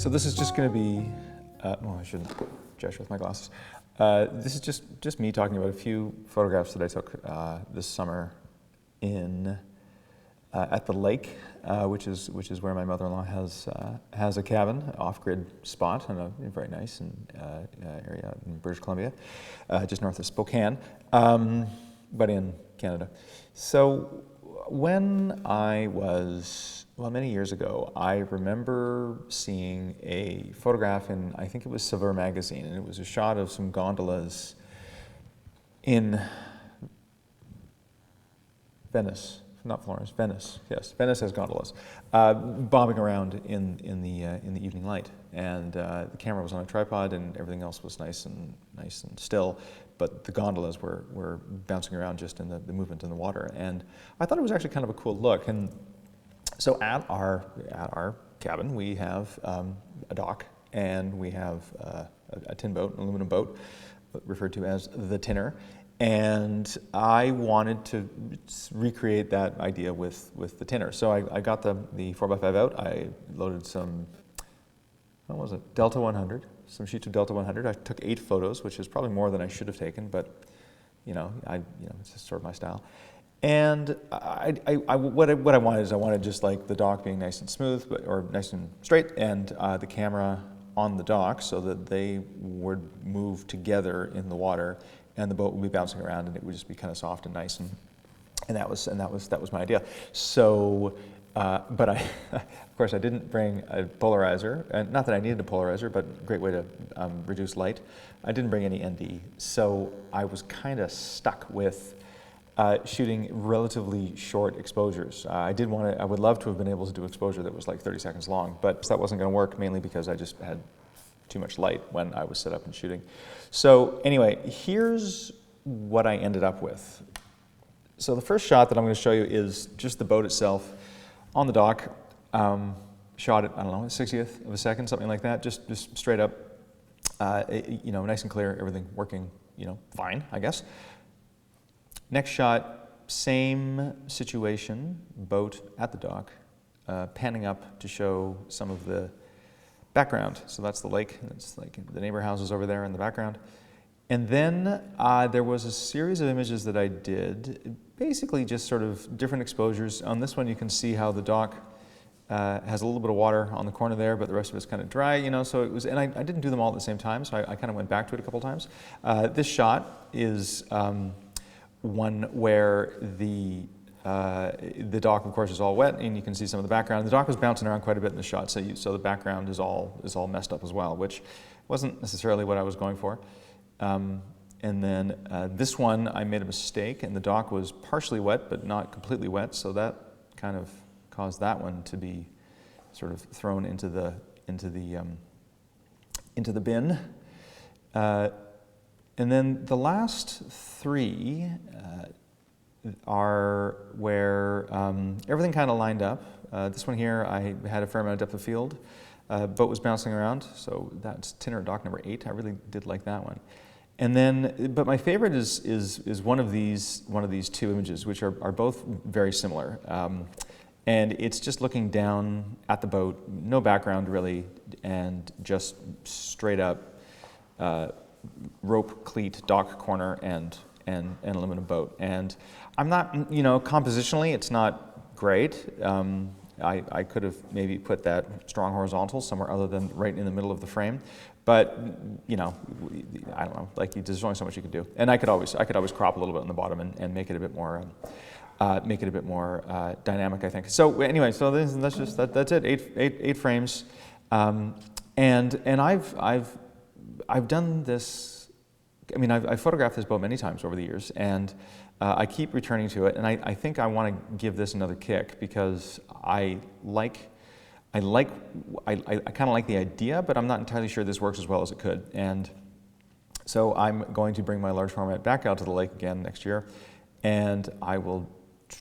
So this is just going to be, well, I shouldn't gesture with my glasses. This is just me talking about a few photographs that I took this summer in at the lake, which is where my mother-in-law has a cabin, off-grid spot, in a very nice area in British Columbia, just north of Spokane, but in Canada. So when I was, well, many years ago, I remember seeing a photograph in, I think it was Saveur magazine, and it was a shot of some gondolas in Venice. Not Florence, Venice. Yes, Venice has gondolas, bobbing around in the evening light, and the camera was on a tripod, and everything else was nice and still, but the gondolas were bouncing around just in the movement in the water, and I thought it was actually kind of a cool look. And so at our cabin, we have a dock, and we have a tin boat, an aluminum boat, referred to as the tinner. And I wanted to recreate that idea with the tinner. So I got the 4x5 out. I loaded some, what was it, Delta 100, some sheets of Delta 100. I took 8 photos, which is probably more than I should have taken, but it's just sort of my style. And what I wanted is I wanted just like the dock being nice and smooth, or nice and straight, and the camera on the dock so that they would move together in the water, and the boat would be bouncing around, and it would just be kind of soft and nice, and that was my idea. So, but I, of course, I didn't bring a polarizer, and not that I needed a polarizer, but a great way to reduce light. I didn't bring any ND, so I was kind of stuck with shooting relatively short exposures. I would love to have been able to do exposure that was like 30 seconds long, but that wasn't going to work, mainly because I just had too much light when I was set up and shooting. So anyway, here's what I ended up with. So the first shot that I'm going to show you is just the boat itself on the dock. Shot at, I don't know, a 60th of a second, something like that, just straight up, nice and clear, everything working, fine, I guess. Next shot, same situation, boat at the dock, panning up to show some of the background. So that's the lake. It's like the neighbor houses over there in the background. And then there was a series of images that I did, basically just sort of different exposures. On this one, you can see how the dock has a little bit of water on the corner there, but the rest of it's kind of dry, So it was, and I didn't do them all at the same time, so I kind of went back to it a couple times. This shot is one where the dock, of course, is all wet, and you can see some of the background. The dock was bouncing around quite a bit in the shot, so the background is all messed up as well, which wasn't necessarily what I was going for. And then this one, I made a mistake, and the dock was partially wet, but not completely wet, so that kind of caused that one to be sort of thrown into the bin. And then the last 3 are where everything kind of lined up. This one here, I had a fair amount of depth of field. Boat was bouncing around, so that's tinner dock number 8. I really did like that one. And then, but my favorite is one of these 2 images, which are both very similar. And it's just looking down at the boat, no background really, and just straight up rope cleat dock corner and aluminum boat. And I'm not, compositionally it's not great. I could have maybe put that strong horizontal somewhere other than right in the middle of the frame, but I don't know. Like there's only so much you can do. And I could always crop a little bit on the bottom and make it a bit more dynamic, I think. So anyway, so that's it. Eight frames, and I've done this. I mean, I've photographed this boat many times over the years, and I keep returning to it. And I think I want to give this another kick because I kind of like the idea, but I'm not entirely sure this works as well as it could. And so I'm going to bring my large format back out to the lake again next year, and I will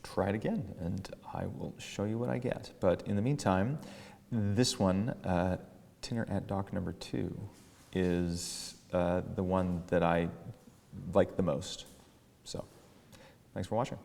try it again, and I will show you what I get. But in the meantime, this one, tinner at dock number 2, is the one that I like the most. So, thanks for watching.